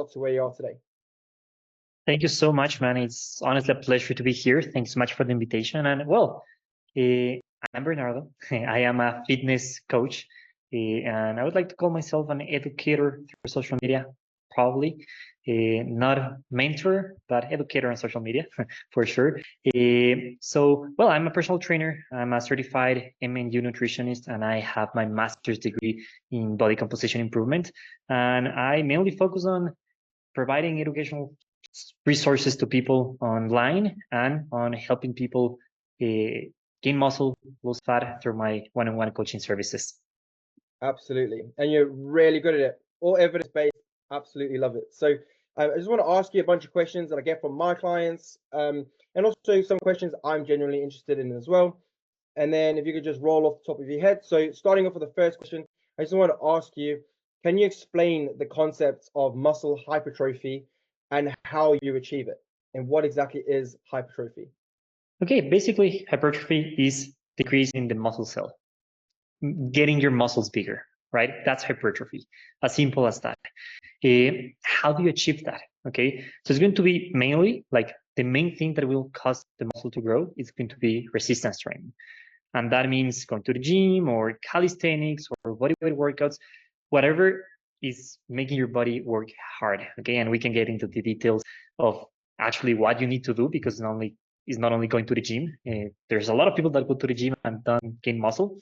to where you are today. Thank you so much, man. It's honestly a pleasure to be here. Thanks so much for the invitation. And well, I'm Bernardo. I am a fitness coach, and I would like to call myself an educator through social media, probably. Not a mentor, but educator on social media for sure. Well, I'm a personal trainer. I'm a certified MNU nutritionist, and I have my master's degree in body composition improvement. And I mainly focus on providing educational resources to people online and on helping people gain muscle, lose fat through my one-on-one coaching services. Absolutely. And you're really good at it. All evidence-based, absolutely love it. So I just want to ask you a bunch of questions that I get from my clients, and also some questions I'm genuinely interested in as well. And then if you could just roll off the top of your head. So starting off with the first question, I just want to ask you, can you explain the concept of muscle hypertrophy and how you achieve it? And what exactly is hypertrophy? Okay, basically hypertrophy is decreasing the muscle cell, getting your muscles bigger, right? That's hypertrophy, as simple as that. How do you achieve that? Okay, so it's going to be mainly like the main thing that will cause the muscle to grow is going to be resistance training. And that means going to the gym or calisthenics or bodyweight workouts, whatever is making your body work hard. Okay, and we can get into the details of actually what you need to do, because it's not only going to the gym. There's a lot of people that go to the gym and don't gain muscle.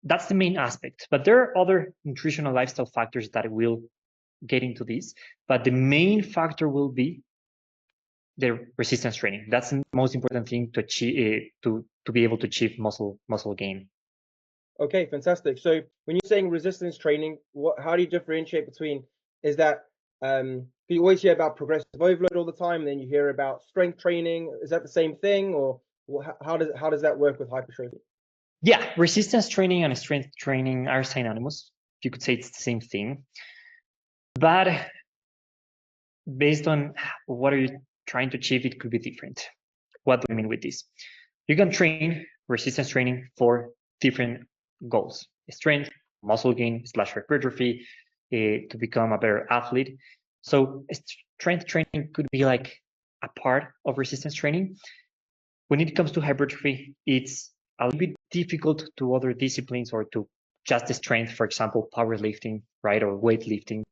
That's the main aspect, but there are other nutritional lifestyle factors that will get into this, but the main factor will be the resistance training. That's the most important thing to achieve, to be able to achieve muscle gain. Okay, fantastic. So when you're saying resistance training, how do you differentiate between, is that you always hear about progressive overload all the time, and then you hear about strength training? Is that the same thing, or how does that work with hypertrophy? Yeah, resistance training and strength training are synonymous. You could say it's the same thing, but based on what are you trying to achieve, it could be different. What do I mean with this? You can train resistance training for different goals: strength, muscle gain / hypertrophy, to become a better athlete. So strength training could be like a part of resistance training. When it comes to hypertrophy, it's a little bit difficult to other disciplines or to just the strength, for example, powerlifting, right, or weightlifting.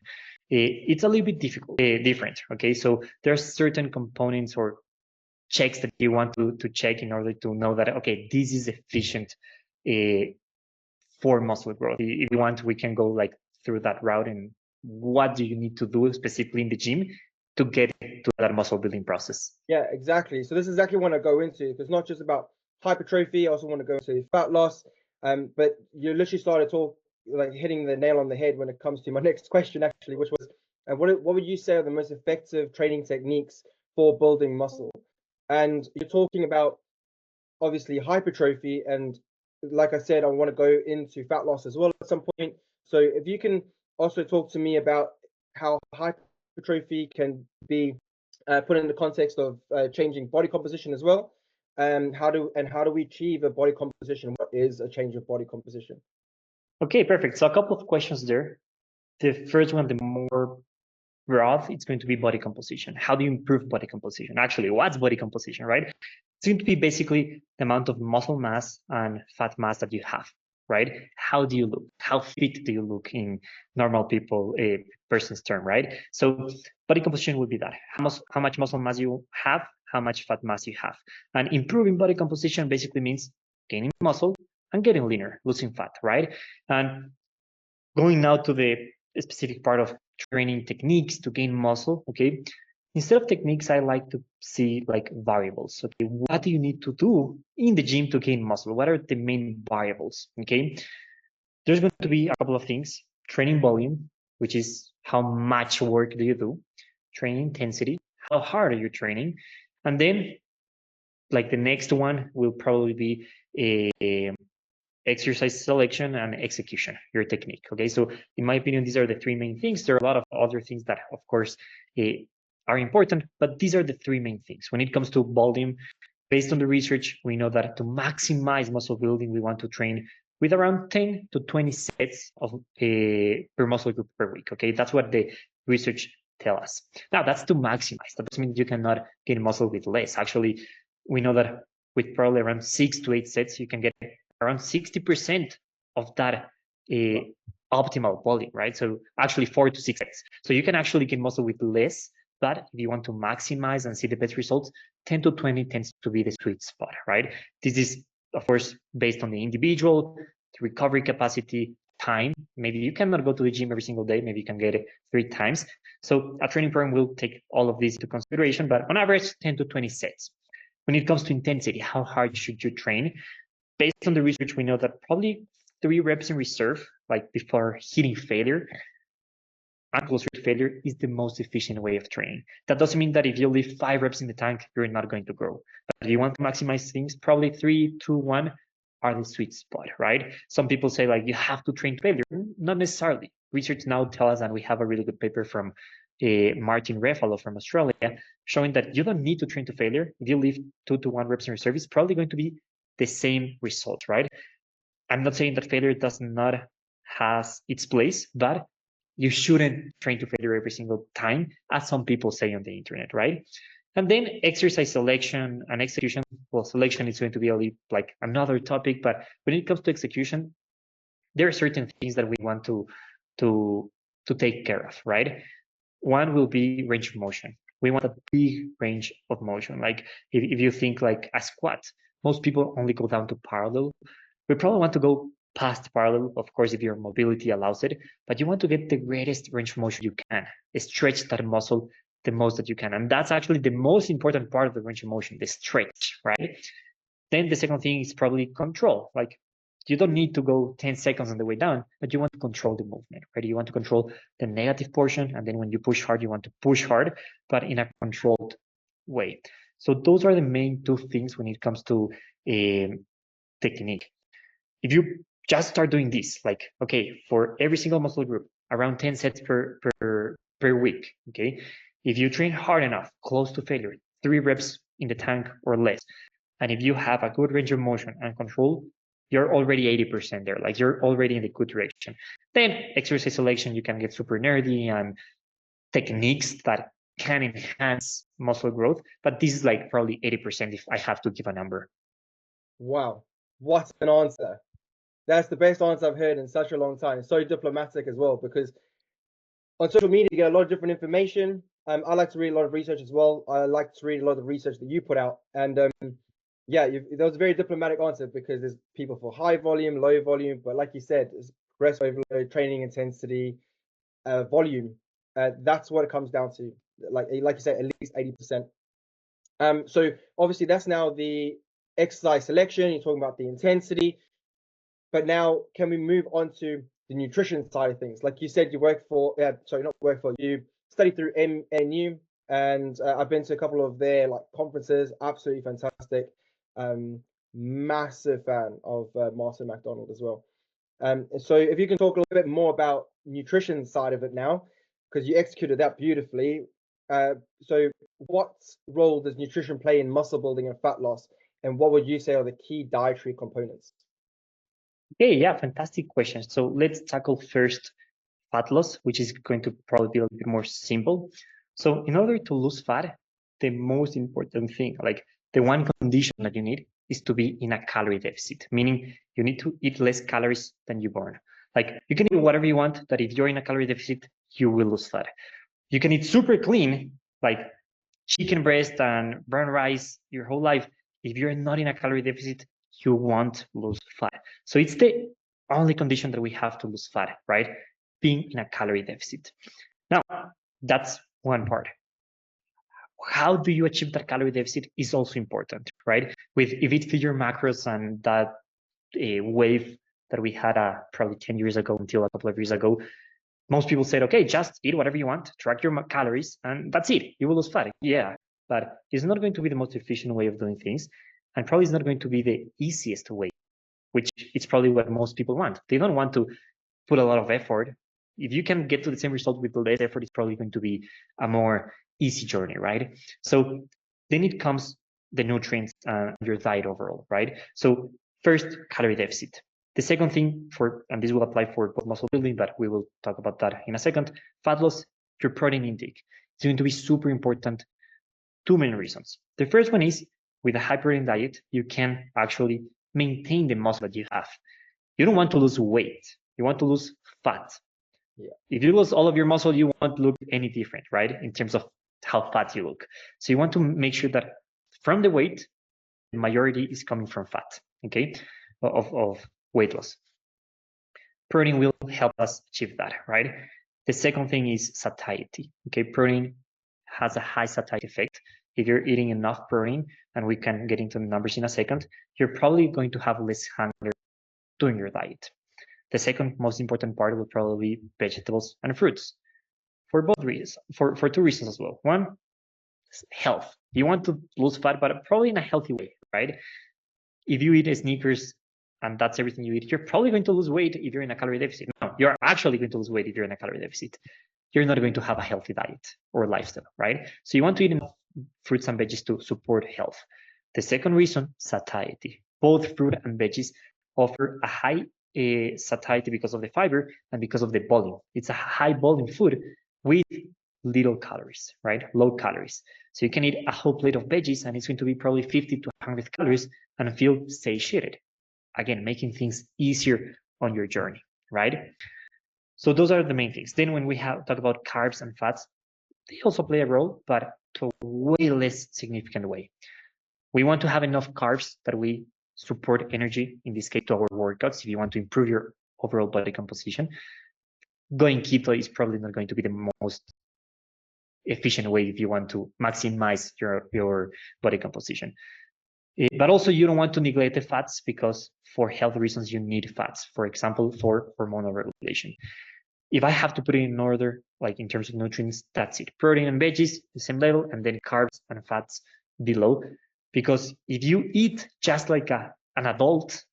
It's a little bit different. Okay, so there's certain components or checks that you want to check in order to know that, okay, this is efficient for muscle growth. If you want, we can go like through that route. And what do you need to do specifically in the gym to get to that muscle building process? Yeah, exactly. So this is exactly what I go into. It's not just about hypertrophy. I also want to go into fat loss. But you literally started hitting the nail on the head when it comes to my next question, actually, which was, what would you say are the most effective training techniques for building muscle? And you're talking about obviously hypertrophy, and like I said, I want to go into fat loss as well at some point. So if you can also talk to me about how hypertrophy can be put in the context of changing body composition as well. How do we achieve a body composition? What is a change of body composition? Okay, perfect. So a couple of questions there. The first one, the more broad, it's going to be body composition. How do you improve body composition? Actually, what's body composition, right? It's going to be basically the amount of muscle mass and fat mass that you have, right? How do you look? How fit do you look in normal people, a person's term, right? So body composition would be that. How much muscle mass you have, how much fat mass you have. And improving body composition basically means gaining muscle and getting leaner, losing fat, right? And going now to the specific part of training techniques to gain muscle, okay? Instead of techniques, I like to see like variables. Okay, what do you need to do in the gym to gain muscle? What are the main variables? Okay, there's going to be a couple of things: training volume, which is how much work do you do; training intensity, how hard are you training; and then like the next one will probably be a exercise selection and execution, your technique. Okay, so in my opinion, these are the three main things. There are a lot of other things that, of course, are important, but these are the three main things. When it comes to volume, based on the research, we know that to maximize muscle building, we want to train with around 10 to 20 sets of per muscle group per week. Okay, that's what the research tell us. Now, that's to maximize. That doesn't mean you cannot gain muscle with less. Actually, we know that with probably around 6 to 8 sets, you can get around 60% of that optimal volume, right? So actually 4 to 6 sets. So you can actually gain muscle with less, but if you want to maximize and see the best results, 10 to 20 tends to be the sweet spot, right? This is, of course, based on the individual, the recovery capacity, time. Maybe you cannot go to the gym every single day. Maybe you can get it 3 times. So a training program will take all of these into consideration, but on average, 10 to 20 sets. When it comes to intensity, how hard should you train? Based on the research, we know that probably 3 reps in reserve, like before hitting failure, and closer to failure, is the most efficient way of training. That doesn't mean that if you leave 5 reps in the tank, you're not going to grow. But if you want to maximize things, probably 3, 2, 1 are the sweet spot, right? Some people say like you have to train to failure. Not necessarily. Research now tells us, and we have a really good paper from Martin Refalo from Australia, showing that you don't need to train to failure. If you leave 2 to 1 reps in reserve, it's probably going to be the same result, right? I'm not saying that failure does not has its place, but you shouldn't train to failure every single time, as some people say on the internet, right? And then exercise selection and execution. Well, selection is going to be like another topic, but when it comes to execution, there are certain things that we want to take care of, right? One will be range of motion. We want a big range of motion. Like if you think like a squat, most people only go down to parallel. We probably want to go past parallel, of course, if your mobility allows it, but you want to get the greatest range of motion you can. Stretch that muscle the most that you can. And that's actually the most important part of the range of motion, the stretch, right? Then the second thing is probably control. Like you don't need to go 10 seconds on the way down, but you want to control the movement, right? You want to control the negative portion. And then when you push hard, you want to push hard, but in a controlled way. So those are the main 2 things when it comes to technique. If you just start doing this, like, okay, for every single muscle group, around 10 sets per week, okay? If you train hard enough, close to failure, 3 reps in the tank or less, and if you have a good range of motion and control, you're already 80% there. Like you're already in the good direction. Then exercise selection, you can get super nerdy and techniques that can enhance muscle growth, but this is like probably 80% if I have to give a number. Wow, what an answer. That's the best answer I've heard in such a long time. So diplomatic as well, because on social media, you get a lot of different information. I like to read a lot of research as well. I like to read a lot of research that you put out. And yeah, that was a very diplomatic answer, because there's people for high volume, low volume. But like you said, it's progressive overload, training intensity, volume. That's what it comes down to. Like you said, at least 80%. So obviously that's now the exercise selection. You're talking about the intensity. But now, can we move on to the nutrition side of things? Like you said, you work for, you study through MNU, and I've been to a couple of their like conferences. Absolutely fantastic. Massive fan of Martin McDonald as well. So if you can talk a little bit more about nutrition side of it now, because you executed that beautifully. So what role does nutrition play in muscle building and fat loss? And what would you say are the key dietary components? Okay, yeah, fantastic question. So let's tackle first fat loss, which is going to probably be a little bit more simple. So in order to lose fat, the most important thing, like the one condition that you need, is to be in a calorie deficit, meaning you need to eat less calories than you burn. Like you can eat whatever you want, but if you're in a calorie deficit, you will lose fat. You can eat super clean, like chicken breast and brown rice your whole life. If you're not in a calorie deficit, you won't lose fat. So it's the only condition that we have to lose fat, right? Being in a calorie deficit. Now, that's one part. How do you achieve that calorie deficit is also important, right? With if it fits your macros and that wave that we had probably 10 years ago until a couple of years ago, most people said, okay, just eat whatever you want, track your calories, and that's it. You will lose fat. Yeah, but it's not going to be the most efficient way of doing things. And probably it's not going to be the easiest way, which is probably what most people want. They don't want to put a lot of effort. If you can get to the same result with less effort, it's probably going to be a more easy journey, right? So then it comes the nutrients and your diet overall, right? So first, calorie deficit. The second thing and this will apply for both muscle building, but we will talk about that in a second, fat loss your protein intake. It's going to be super important. Two main reasons. The first one is with a high protein diet, you can actually maintain the muscle that you have. You don't want to lose weight. You want to lose fat. Yeah. If you lose all of your muscle, you won't look any different, right? In terms of how fat you look. So you want to make sure that from the weight, the majority is coming from fat, okay, of weight loss. Protein will help us achieve that, right? The second thing is satiety, okay? Protein has a high satiety effect. If you're eating enough protein, and we can get into the numbers in a second, you're probably going to have less hunger during your diet. The second most important part will probably be vegetables and fruits for both reasons, for two reasons as well. One, health. You want to lose fat, but probably in a healthy way, right? If you eat Snickers and that's everything you eat, you're probably going to lose weight if you're in a calorie deficit. No, you're actually going to lose weight if you're in a calorie deficit. You're not going to have a healthy diet or lifestyle, right? So you want to eat enough fruits and veggies to support health. The second reason, satiety. Both fruit and veggies offer a high satiety because of the fiber and because of the volume. It's a high volume food with little calories, right? Low calories. So you can eat a whole plate of veggies and it's going to be probably 50 to 100 calories and feel satiated. Again, making things easier on your journey, right? So those are the main things. Then when we talk about carbs and fats, they also play a role, but to a way less significant way. We want to have enough carbs that we support energy, in this case, to our workouts. If you want to improve your overall body composition, going keto is probably not going to be the most efficient way if you want to maximize your body composition. But also you don't want to neglect the fats because for health reasons, you need fats, for example, for hormonal regulation. If I have to put it in order, like in terms of nutrients, that's it. Protein and veggies, the same level, and then carbs and fats below. Because if you eat just like an adult,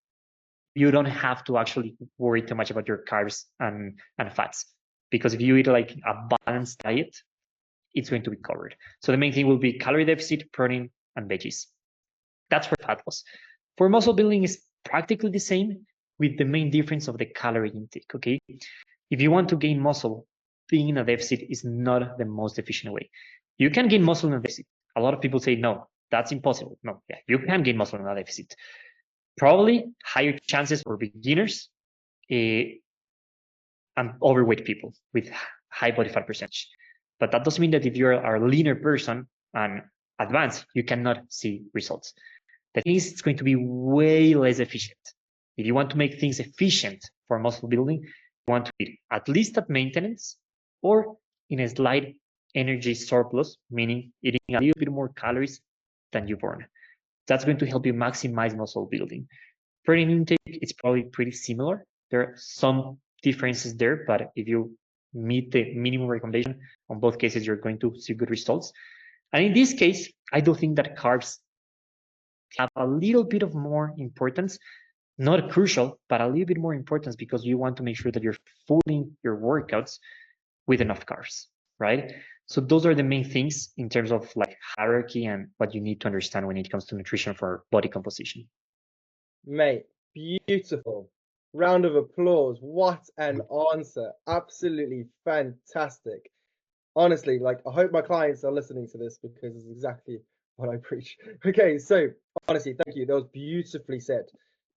you don't have to actually worry too much about your carbs and fats. Because if you eat like a balanced diet, it's going to be covered. So the main thing will be calorie deficit, protein, and veggies. That's for fat loss. For muscle building is practically the same with the main difference of the calorie intake, okay? If you want to gain muscle, being in a deficit is not the most efficient way. You can gain muscle in a deficit. A lot of people say, no, that's impossible. No, yeah, you can gain muscle in a deficit. Probably higher chances for beginners and overweight people with high body fat percentage. But that doesn't mean that if you're a leaner person and advanced, you cannot see results. The thing is, it's going to be way less efficient. If you want to make things efficient for muscle building, you want to be at least at maintenance or in a slight energy surplus, meaning eating a little bit more calories than you burn. That's going to help you maximize muscle building. Protein intake is probably pretty similar. There are some differences there, but if you meet the minimum recommendation, on both cases, you're going to see good results. And in this case, I do think that carbs have a little bit of more importance, not crucial, but a little bit more importance because you want to make sure that you're fooling your workouts with enough carbs, right? So those are the main things in terms of like hierarchy and what you need to understand when it comes to nutrition for body composition. Mate, beautiful. Round of applause. What an answer. Absolutely fantastic. Honestly, like I hope my clients are listening to this because it's exactly what I preach. Okay, so honestly, thank you. That was beautifully said,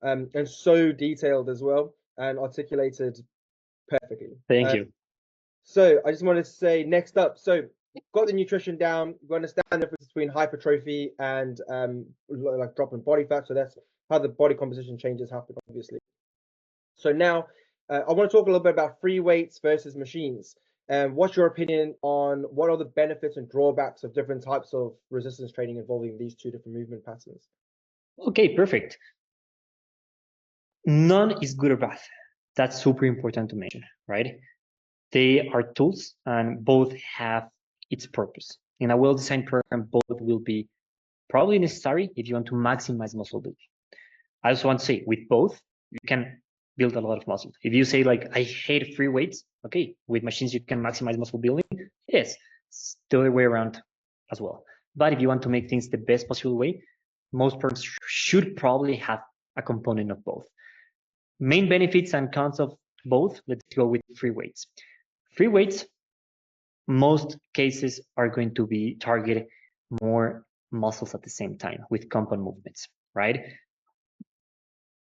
and so detailed as well and articulated perfectly. Thank you. So I just wanted to say next up, so got the nutrition down, you understand the difference between hypertrophy and like dropping body fat. So that's how the body composition changes happen, obviously. So now I want to talk a little bit about free weights versus machines. What's your opinion on what are the benefits and drawbacks of different types of resistance training involving these two different movement patterns? Okay, perfect. None is good or bad. That's super important to mention, right? They are tools and both have its purpose. In a well-designed program, both will be probably necessary if you want to maximize muscle building. I also want to say with both, you can build a lot of muscle. If you say like, I hate free weights, okay, with machines, you can maximize muscle building. Yes, it's the other way around as well. But if you want to make things the best possible way, most programs should probably have a component of both. Main benefits and cons of both, let's go with free weights. Free weights most cases are going to be targeted more muscles at the same time with compound movements, right?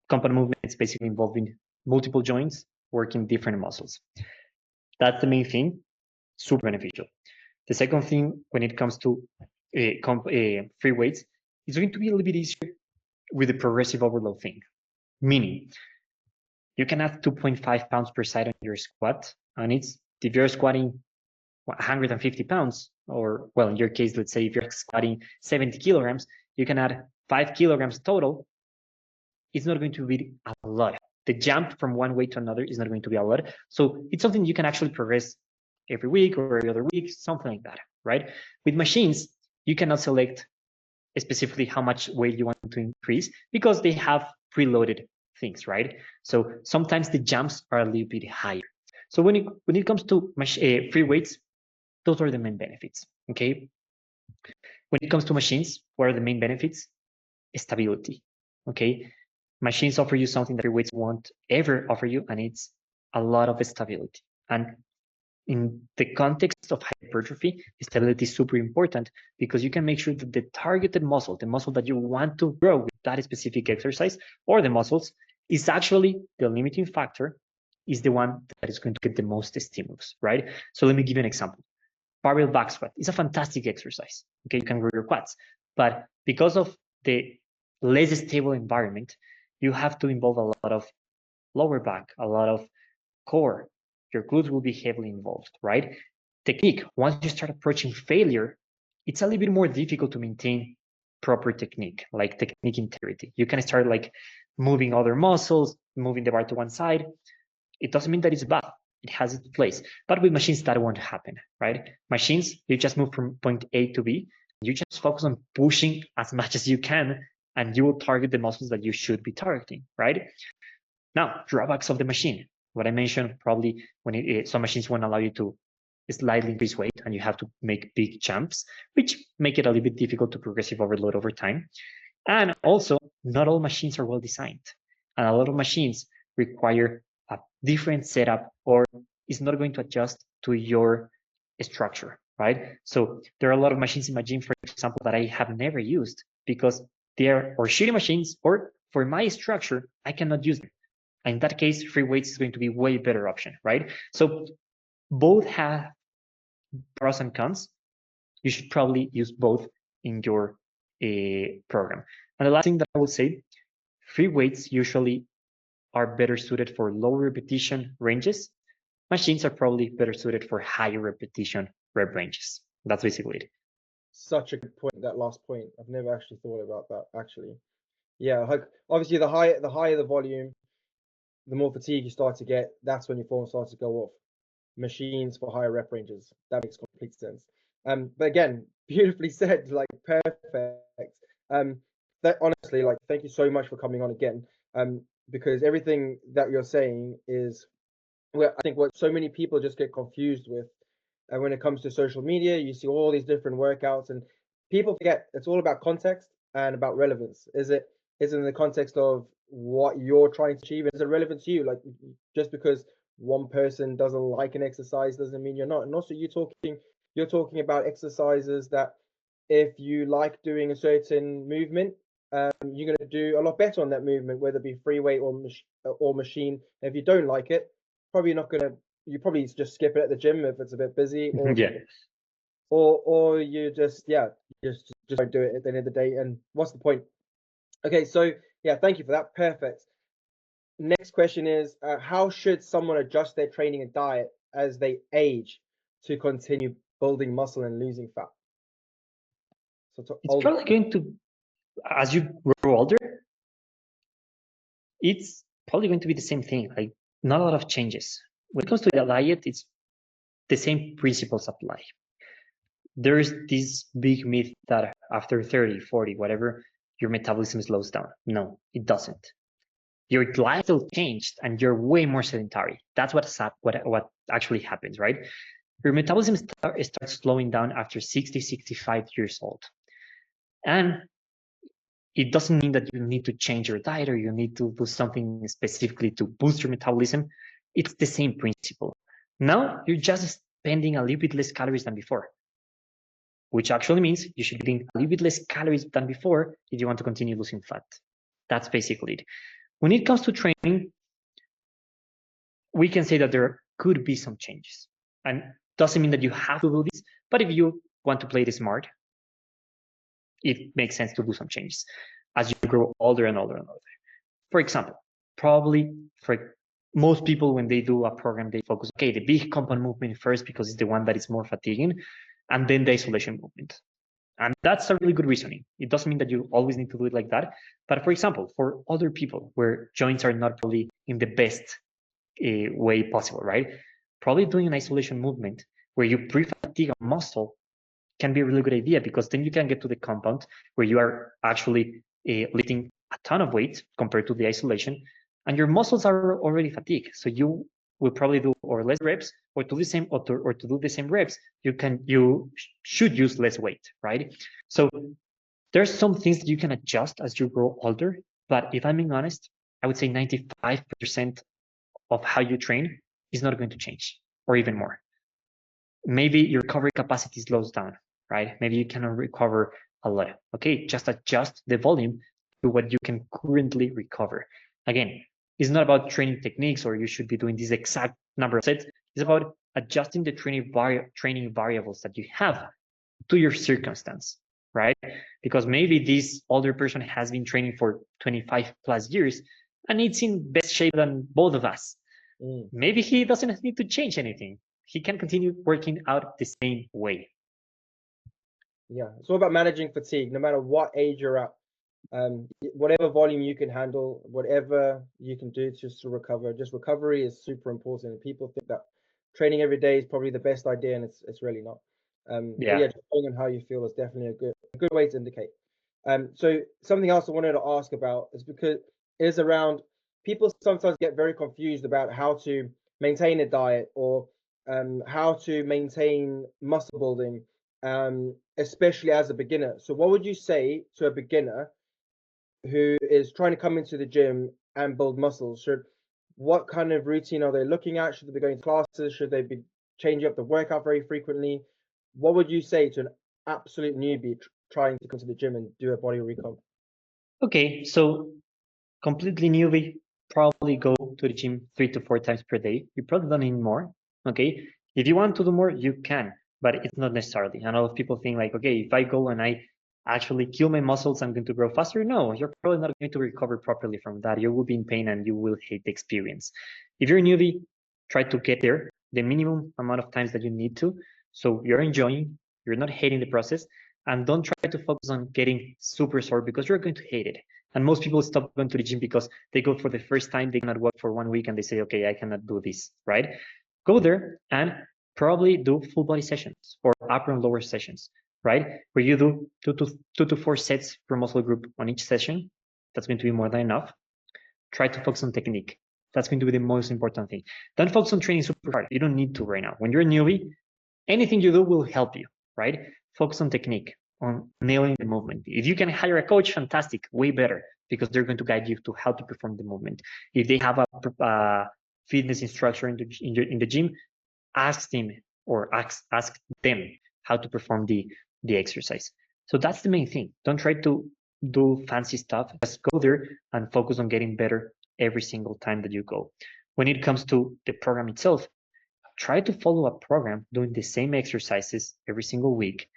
Compound movements basically involving multiple joints working different muscles. That's the main thing, super beneficial. The second thing, when it comes to free weights, it's going to be a little bit easier with the progressive overload thing. Meaning, you can add 2.5 pounds per side on your squat, and it's if you're squatting 150 pounds, or well, in your case, let's say if you're squatting 70 kilograms, you can add 5 kilograms total. It's not going to be a lot. The jump from one weight to another is not going to be a lot. So it's something you can actually progress every week or every other week, something like that, right? With machines, you cannot select specifically how much weight you want to increase because they have preloaded things, right? So sometimes the jumps are a little bit higher. So when it comes to free weights, those are the main benefits, okay? When it comes to machines, what are the main benefits? Stability, okay? Machines offer you something that free weights won't ever offer you, and it's a lot of stability. And in the context of hypertrophy, stability is super important because you can make sure that the targeted muscle, the muscle that you want to grow with that specific exercise, or the muscles, is actually the limiting factor, is the one that is going to get the most stimulus, right? So let me give you an example. Barbell back squat is a fantastic exercise. Okay, you can grow your quads, but because of the less stable environment, you have to involve a lot of lower back, a lot of core. Your glutes will be heavily involved, right? Technique, once you start approaching failure, it's a little bit more difficult to maintain proper technique, like technique integrity. You can start like moving other muscles, moving the bar to one side. It doesn't mean that it's bad. It has its place. But with machines, that won't happen, right? Machines, you just move from point A to B. You just focus on pushing as much as you can, and you will target the muscles that you should be targeting, right? Now, drawbacks of the machine. What I mentioned, probably when some machines won't allow you to slightly increase weight and you have to make big jumps, which make it a little bit difficult to progressive overload over time. And also, not all machines are well designed. And a lot of machines require a different setup or is not going to adjust to your structure, right? So there are a lot of machines in my gym, for example, that I have never used because they're or shitty machines or for my structure, I cannot use them. And in that case, free weights is going to be way better option, right? So both have pros and cons. You should probably use both in your program. And the last thing that I will say, free weights usually are better suited for lower repetition ranges. Machines are probably better suited for higher repetition rep ranges. That's basically it. Such a good point, that last point. I've never actually thought about that, actually. Yeah, like obviously the higher the volume, the more fatigue you start to get, that's when your form starts to go off. Machines for higher rep ranges. That makes complete sense. But again, beautifully said, like perfect. That honestly, like, thank you so much for coming on again. Because everything that you're saying is where I think what so many people just get confused with. And when it comes to social media, you see all these different workouts, and people forget it's all about context and about relevance. Is it in the context of what you're trying to achieve? Is it relevant to you? Like, just because one person doesn't like an exercise doesn't mean you're not. And also, you're talking about exercises that if you like doing a certain movement, you're going to do a lot better on that movement, whether it be free weight or machine. If you don't like it, probably not going to. You probably just skip it at the gym if it's a bit busy, or Yeah. or you just just don't do it at the end of the day. And what's the point? Okay, so yeah, thank you for that. Perfect. Next question is, how should someone adjust their training and diet as they age to continue building muscle and losing fat? So It's probably going to, as you grow older, it's probably going to be the same thing. Like not a lot of changes. When it comes to the diet, it's the same principles apply. There's this big myth that after 30, 40, whatever, your metabolism slows down. No, it doesn't. Your lifestyle changed and you're way more sedentary. That's what actually happens, right? Your metabolism starts slowing down after 60, 65 years old. And it doesn't mean that you need to change your diet or you need to do something specifically to boost your metabolism. It's the same principle. Now you're just spending a little bit less calories than before, which actually means you should be eating a little bit less calories than before if you want to continue losing fat. That's basically it. When it comes to training, we can say that there could be some changes, and doesn't mean that you have to do this, but if you want to play it smart, it makes sense to do some changes as you grow older and older and older. For example, probably for most people, when they do a program, they focus, okay, the big compound movement first because it's the one that is more fatiguing, and then the isolation movement. And that's a really good reasoning. It doesn't mean that you always need to do it like that. But for example, for other people where joints are not probably in the best way possible, right? Probably doing an isolation movement where you pre-fatigue a muscle can be a really good idea, because then you can get to the compound where you are actually lifting a ton of weight compared to the isolation, and your muscles are already fatigued. So you will probably do or less reps, or to do the same or to do the same reps, you should use less weight, right? So there's some things that you can adjust as you grow older, but if I'm being honest, I would say 95% of how you train is not going to change, or even more. Maybe your recovery capacity slows down, right? Maybe you cannot recover a lot. Okay, just adjust the volume to what you can currently recover. Again, it's not about training techniques or you should be doing this exact number of sets. It's about adjusting the training variables that you have to your circumstance, right? Because maybe this older person has been training for 25 plus years and it's in best shape than both of us. Maybe he doesn't need to change anything. He can continue working out the same way. Yeah, it's all about managing fatigue, no matter what age you're at. Whatever volume you can handle, whatever you can do just to recover. Just recovery is super important. And people think that training every day is probably the best idea, and it's really not. Yeah. Just going on how you feel is definitely a good way to indicate. So something else I wanted to ask about is because is around people sometimes get very confused about how to maintain a diet or how to maintain muscle building, especially as a beginner. So what would you say to a beginner who is trying to come into the gym and build muscles? What kind of routine are they looking at? Should they be going to classes? Should they be changing up the workout very frequently? What would you say to an absolute newbie trying to come to the gym and do a body recomp? Okay, so completely newbie, probably go to the gym 3 to 4 times per day. You probably don't need more. Okay, if you want to do more, you can, but it's not necessarily. And a lot of people think like, okay, if I go and I actually kill my muscles, I'm going to grow faster. No, you're probably not going to recover properly from that. You will be in pain and you will hate the experience. If you're a newbie, try to get there the minimum amount of times that you need to. So you're enjoying, you're not hating the process, and don't try to focus on getting super sore because you're going to hate it. And most people stop going to the gym because they go for the first time, they cannot walk for 1 week and they say, okay, I cannot do this, right? Go there and probably do full body sessions or upper and lower sessions, right? Where you do two to four sets per muscle group on each session. That's going to be more than enough. Try to focus on technique. That's going to be the most important thing. Don't focus on training super hard. You don't need to right now. When you're a newbie, anything you do will help you, right? Focus on technique, on nailing the movement. If you can hire a coach, fantastic, way better, because they're going to guide you to how to perform the movement. If they have a fitness instructor in the gym, ask them or ask them how to perform the exercise. So that's the main thing. Don't try to do fancy stuff. Just go there and focus on getting better every single time that you go. When it comes to the program itself, try to follow a program doing the same exercises every single week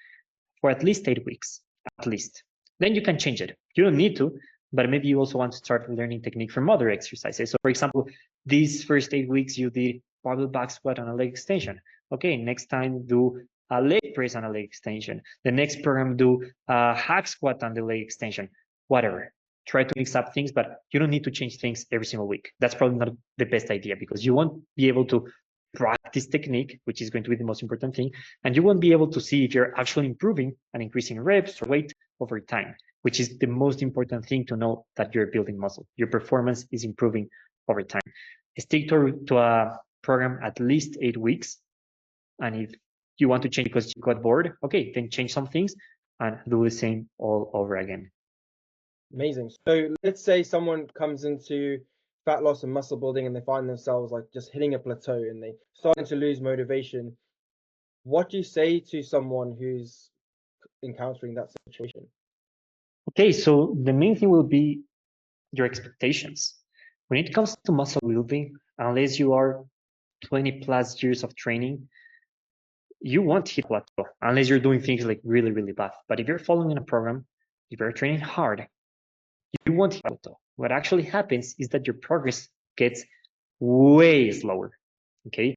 for at least 8 weeks, at least. Then you can change it. You don't need to, but maybe you also want to start learning technique from other exercises. So for example, these first 8 weeks, you did barbell back squat and a leg extension. Okay, next time do a leg press and a leg extension. The next program do a hack squat and the leg extension, whatever. Try to mix up things, but you don't need to change things every single week. That's probably not the best idea because you won't be able to practice technique, which is going to be the most important thing, and you won't be able to see if you're actually improving and increasing reps or weight over time, which is the most important thing to know that you're building muscle. Your performance is improving over time. Stick to a program at least 8 weeks, and if you want to change because you got bored, okay, then change some things and do the same all over again. Amazing. So let's say someone comes into fat loss and muscle building and they find themselves like just hitting a plateau and they starting to lose motivation. What do you say to someone who's encountering that situation? Okay, so the main thing will be your expectations. When it comes to muscle building, unless you are 20 plus years of training, you won't hit plateau unless you're doing things like really, really bad. But if you're following a program, if you're training hard, you won't hit plateau. What actually happens is that your progress gets way slower. Okay.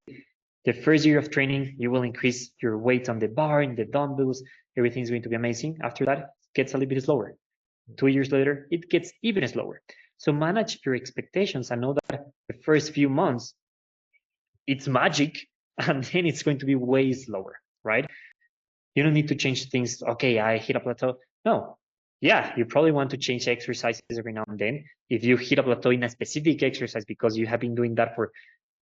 The first year of training, you will increase your weight on the bar, in the dumbbells, everything's going to be amazing. After that, it gets a little bit slower. 2 years later, it gets even slower. So manage your expectations and know that the first few months, it's magic, and then it's going to be way slower, right? You don't need to change things. Okay, I hit a plateau. No. Yeah, you probably want to change exercises every now and then. If you hit a plateau in a specific exercise because you have been doing that for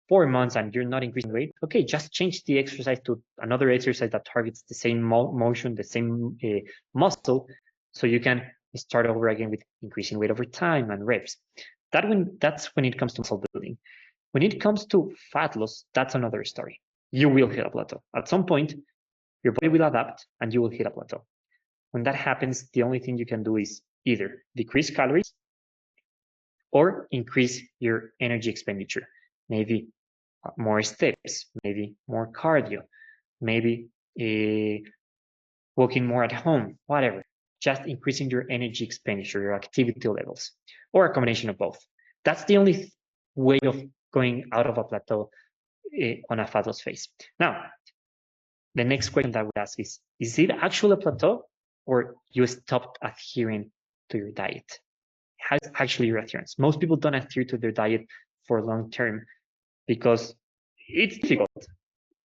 4 months and you're not increasing weight, okay, just change the exercise to another exercise that targets the same motion, the same muscle, so you can start over again with increasing weight over time and reps. That's when it comes to muscle building. When it comes to fat loss, that's another story. You will hit a plateau. At some point, your body will adapt and you will hit a plateau. When that happens, the only thing you can do is either decrease calories or increase your energy expenditure. Maybe more steps, maybe more cardio, maybe walking more at home, whatever. Just increasing your energy expenditure, your activity levels, or a combination of both. That's the only way of going out of a plateau on a fat loss phase. Now, the next question that we ask is it actually a plateau or you stopped adhering to your diet? How's actually your adherence? Most people don't adhere to their diet for long term because it's difficult.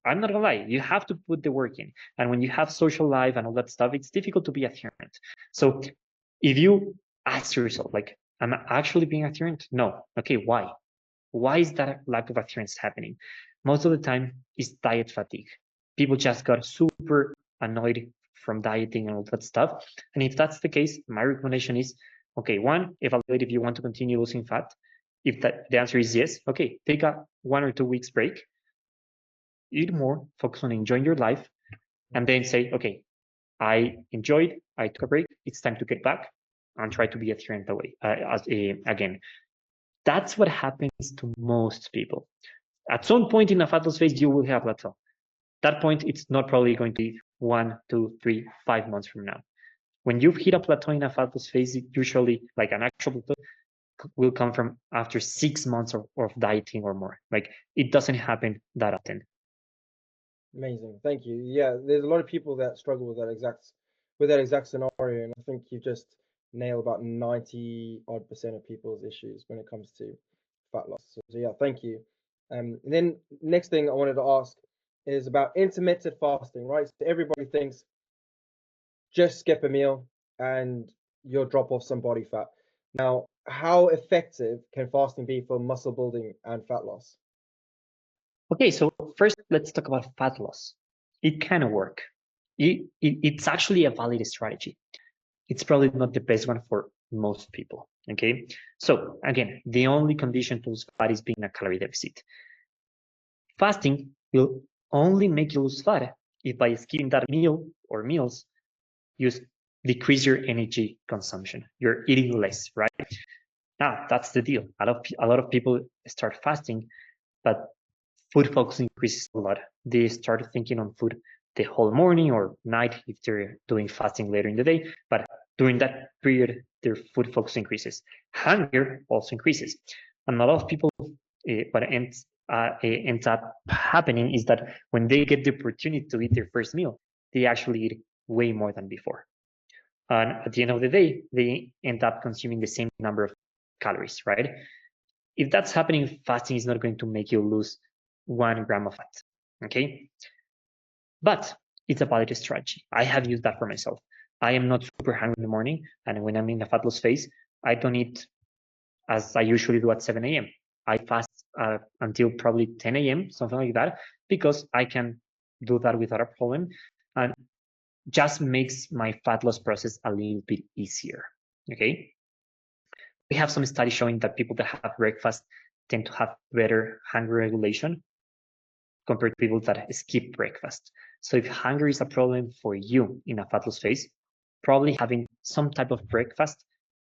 I'm not gonna lie, you have to put the work in. And when you have social life and all that stuff, it's difficult to be adherent. So if you ask yourself, like, am I actually being adherent? No. Okay, why? Why is that lack of adherence happening? Most of the time it's diet fatigue. People just got super annoyed from dieting and all that stuff. And if that's the case, my recommendation is, okay, one, evaluate if you want to continue losing fat. If the answer is yes, okay, take a 1 or 2 weeks break, eat more, focus on enjoying your life, and then say, okay, I enjoyed, I took a break, it's time to get back and try to be adherent away again. That's what happens to most people. At some point in a fat loss phase, you will have a plateau. That point, it's not probably going to be 1, 2, 3, 5 months from now. When you've hit a plateau in a fat loss phase, it usually, like an actual plateau, will come from after 6 months of dieting or more. Like, it doesn't happen that often. Amazing, thank you. Yeah, there's a lot of people that struggle with that exact scenario, and I think you've just nailed about 90 odd % of people's issues when it comes to fat loss. So yeah, thank you. And then next thing I wanted to ask is about intermittent fasting, right? So everybody thinks just skip a meal and you'll drop off some body fat. Now, how effective can fasting be for muscle building and fat loss? Okay, so first let's talk about fat loss. It can work. It's actually a valid strategy. It's probably not the best one for most people. Okay, so again, the only condition to lose fat is being a calorie deficit. Fasting will only make you lose fat if by skipping that meal or meals, you decrease your energy consumption. You're eating less, right? Now that's the deal. A lot of people start fasting, but food focus increases a lot. They start thinking on food the whole morning or night if they're doing fasting later in the day. But during that period, their food focus increases. Hunger also increases. And a lot of people, what ends up happening is that when they get the opportunity to eat their first meal, they actually eat way more than before. And at the end of the day, they end up consuming the same number of calories, right? If that's happening, fasting is not going to make you lose 1 gram of fat, okay? But it's a valid strategy. I have used that for myself. I am not super hungry in the morning, and when I'm in a fat loss phase, I don't eat as I usually do at 7 a.m. I fast until probably 10 a.m., something like that, because I can do that without a problem, and just makes my fat loss process a little bit easier, okay? We have some studies showing that people that have breakfast tend to have better hunger regulation. compared to people that skip breakfast. So if hunger is a problem for you in a fat loss phase, probably having some type of breakfast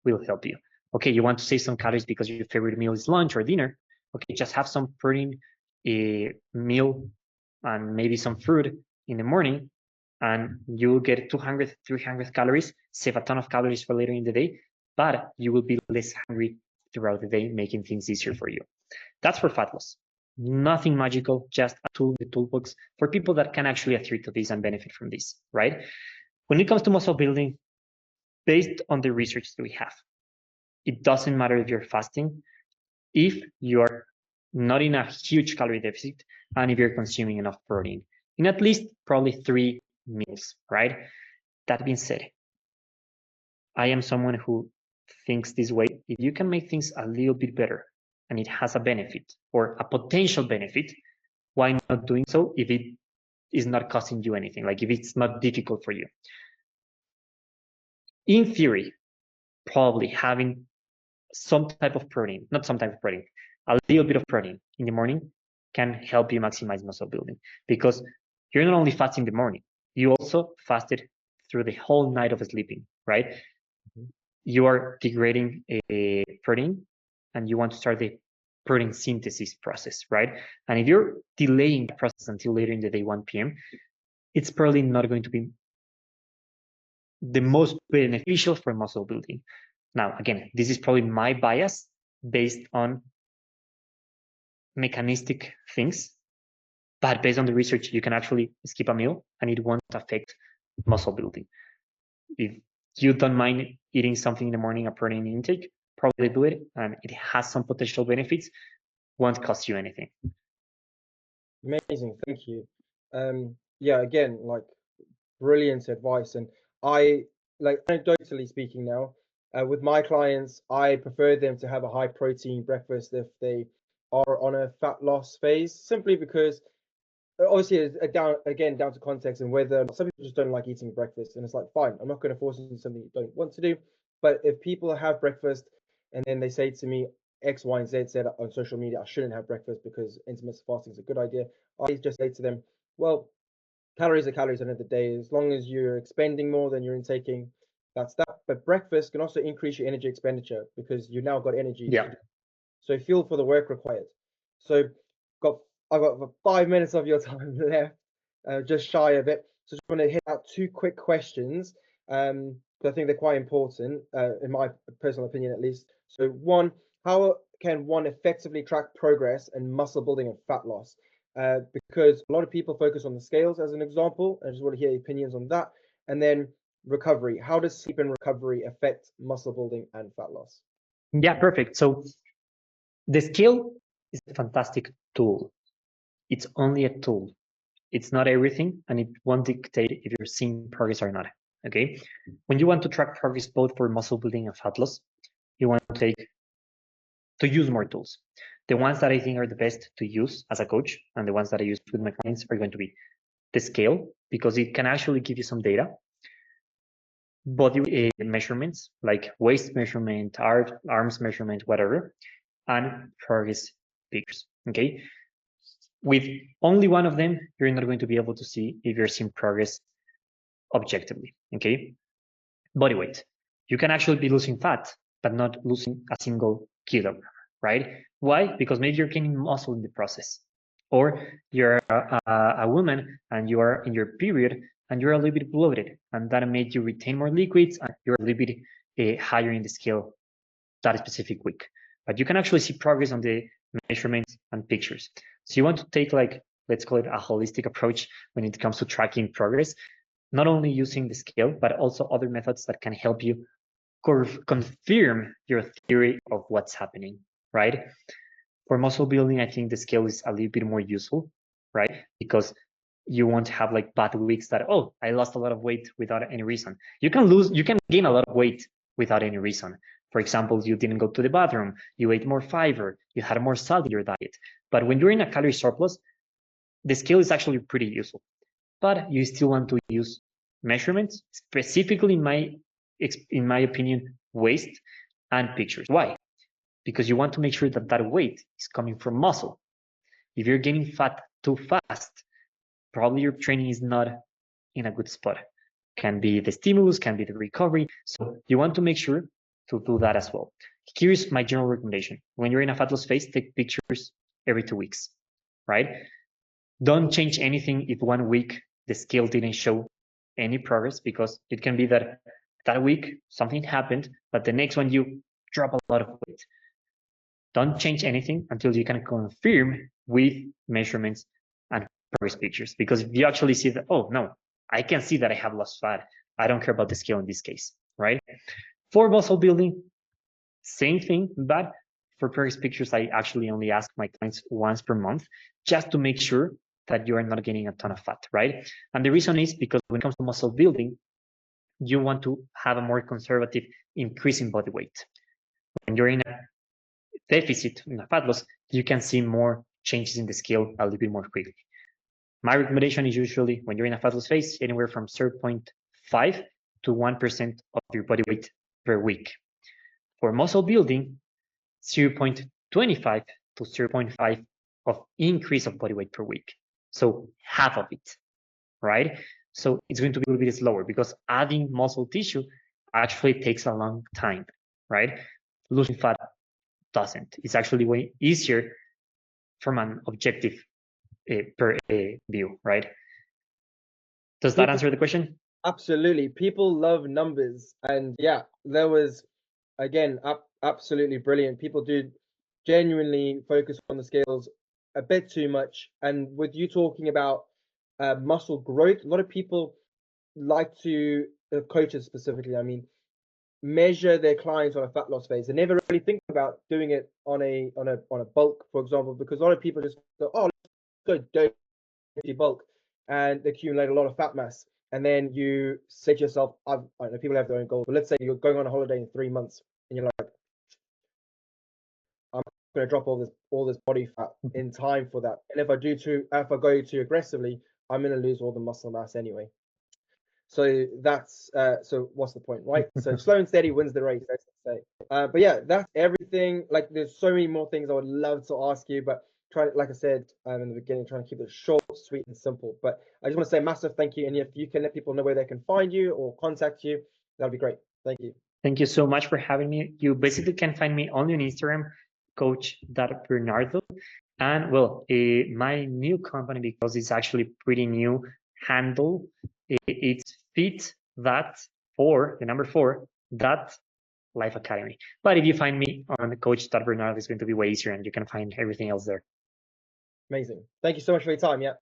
will help you. Okay, you want to save some calories because your favorite meal is lunch or dinner. Okay, just have some protein meal and maybe some fruit in the morning, and you will get 200, 300 calories, save a ton of calories for later in the day, but you will be less hungry throughout the day, making things easier for you. That's for fat loss. Nothing magical, just a tool in the toolbox for people that can actually adhere to this and benefit from this, right? When it comes to muscle building, based on the research that we have, it doesn't matter if you're fasting, if you're not in a huge calorie deficit, and if you're consuming enough protein in at least probably 3 meals, right? That being said, I am someone who thinks this way. If you can make things a little bit better and it has a benefit or a potential benefit, why not doing so if it is not costing you anything, like if it's not difficult for you? In theory, probably having some type of protein, not some type of protein, a little bit of protein in the morning can help you maximize muscle building, because you're not only fasting in the morning, you also fasted through the whole night of sleeping, right? Mm-hmm. You are degrading a protein and you want to start the protein synthesis process, right? And if you're delaying the process until later in the day, 1 p.m., it's probably not going to be the most beneficial for muscle building. Now, again, this is probably my bias based on mechanistic things, but based on the research, you can actually skip a meal and it won't affect muscle building. If you don't mind eating something in the morning, a protein intake, probably do it, and it has some potential benefits, won't cost you anything. Amazing, thank you. Yeah, again, like, brilliant advice. And I, like, anecdotally speaking now, with my clients, I prefer them to have a high protein breakfast if they are on a fat loss phase, simply because obviously it's down to context and whether some people just don't like eating breakfast, and it's like, fine, I'm not going to force you into something you don't want to do. But if people have breakfast and then they say to me X, Y, and Z said on social media I shouldn't have breakfast because intermittent fasting is a good idea, I just say to them, well, calories are calories at the end of the day. As long as you're expending more than you're intaking, that's that. But breakfast can also increase your energy expenditure because you now got energy. Yeah. So fuel for the work required. So I've got 5 minutes of your time left, just shy of it. So just want to hit out 2 quick questions, because I think they're quite important, in my personal opinion at least. So one, how can one effectively track progress in muscle building and fat loss? Because a lot of people focus on the scales as an example. I just want to hear your opinions on that. And then recovery. How does sleep and recovery affect muscle building and fat loss? Yeah, perfect. So the scale is a fantastic tool. It's only a tool. It's not everything, and it won't dictate if you're seeing progress or not. Okay. When you want to track progress both for muscle building and fat loss, you want to use more tools. The ones that I think are the best to use as a coach, and the ones that I use with my clients, are going to be the scale, because it can actually give you some data, body measurements like waist measurement, arms measurement, whatever, and progress pictures. Okay. With only one of them, you're not going to be able to see if you're seeing progress objectively. Okay. Body weight. You can actually be losing fat, but not losing a single kilogram, right? Why? Because maybe you're gaining muscle in the process, or you're a woman and you are in your period and you're a little bit bloated, and that made you retain more liquids and you're a little bit higher in the scale that specific week. But you can actually see progress on the measurements and pictures. So you want to take, like, let's call it a holistic approach when it comes to tracking progress, not only using the scale, but also other methods that can help you confirm your theory of what's happening, right? For muscle building, I think the scale is a little bit more useful, right? Because you won't have like bad weeks that, oh, I lost a lot of weight without any reason. You can gain a lot of weight without any reason. For example, you didn't go to the bathroom, you ate more fiber, you had more salt in your diet. But when you're in a calorie surplus, the scale is actually pretty useful. But you still want to use measurements, specifically in my opinion, waist and pictures. Why? Because you want to make sure that that weight is coming from muscle. If you're gaining fat too fast, probably your training is not in a good spot. Can be the stimulus, can be the recovery. So you want to make sure to do that as well. Here's my general recommendation. When you're in a fat loss phase, take pictures every 2 weeks, right? Don't change anything if 1 week the scale didn't show any progress, because it can be that that week something happened, but the next one you drop a lot of weight. Don't change anything until you can confirm with measurements and progress pictures. Because if you actually see that, oh no, I can see that I have lost fat, I don't care about the scale in this case, right? For muscle building, same thing, but for progress pictures, I actually only ask my clients once per month, just to make sure that you are not getting a ton of fat, right? And the reason is because when it comes to muscle building, you want to have a more conservative increase in body weight. When you're in a deficit, in a fat loss, you can see more changes in the scale a little bit more quickly. My recommendation is usually when you're in a fat loss phase, anywhere from 0.5 to 1% of your body weight per week. For muscle building, 0.25 to 0.5 of increase of body weight per week. So half of it, right? So it's going to be a little bit slower, because adding muscle tissue actually takes a long time, right? Losing fat doesn't. It's actually way easier from an objective view, right? Does that answer the question? Absolutely. People love numbers. And yeah, there was, again, absolutely brilliant. People do genuinely focus on the scales a bit too much. And with you talking about muscle growth, a lot of people like to, coaches specifically, I mean, measure their clients on a fat loss phase. They never really think about doing it on a bulk, for example, because a lot of people just go, oh, let's go dirty bulk, and they accumulate a lot of fat mass. And then you say to yourself, I don't know, people have their own goals, but let's say you're going on a holiday in 3 months, and you're like, I'm going to drop all this body fat in time for that. And if I go too aggressively, I'm going to lose all the muscle mass anyway. So that's so what's the point, right? So slow and steady wins the race, as they say. But yeah, that's everything. Like, there's so many more things I would love to ask you, but like I said in the beginning, trying to keep it short, sweet, and simple. But I just want to say a massive thank you, and if you can let people know where they can find you or contact you, that'd be great. Thank you. Thank you so much for having me. You basically can find me only on Instagram, coach.bernardo. And well, my new company, because it's actually pretty new handle, it's fit that the number 4, that Life Academy. But if you find me on coach.bernardo, it's going to be way easier, and you can find everything else there. Amazing. Thank you so much for your time. Yeah.